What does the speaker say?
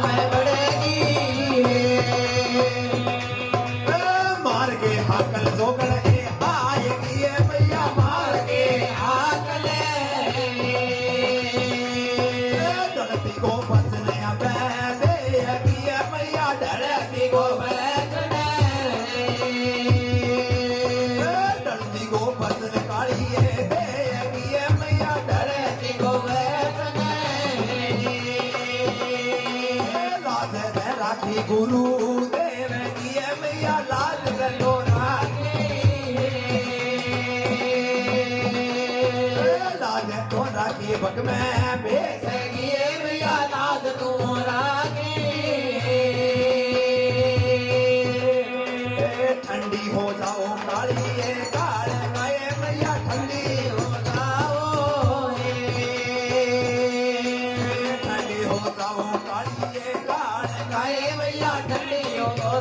मैं बढ़ेगी मार के हाकल जोगड़ ए आएगी है मैया मार के हाकल धरती को बचने बेगी है मैया धरती को बैठने धरती को बचने काढ़ी है बेगी है मैया धरती को बैठने लाज है राखी गुरु देव की है मैया लाज करो लाज तो राखी बग में बेसगी मैया लाज तुम्हारा ठंडी हो जाओ काली ये काल गाए मैया ठंडी हो जाओ ठंडी हो जाओ काली ये काल गाए मैया ठंडी हो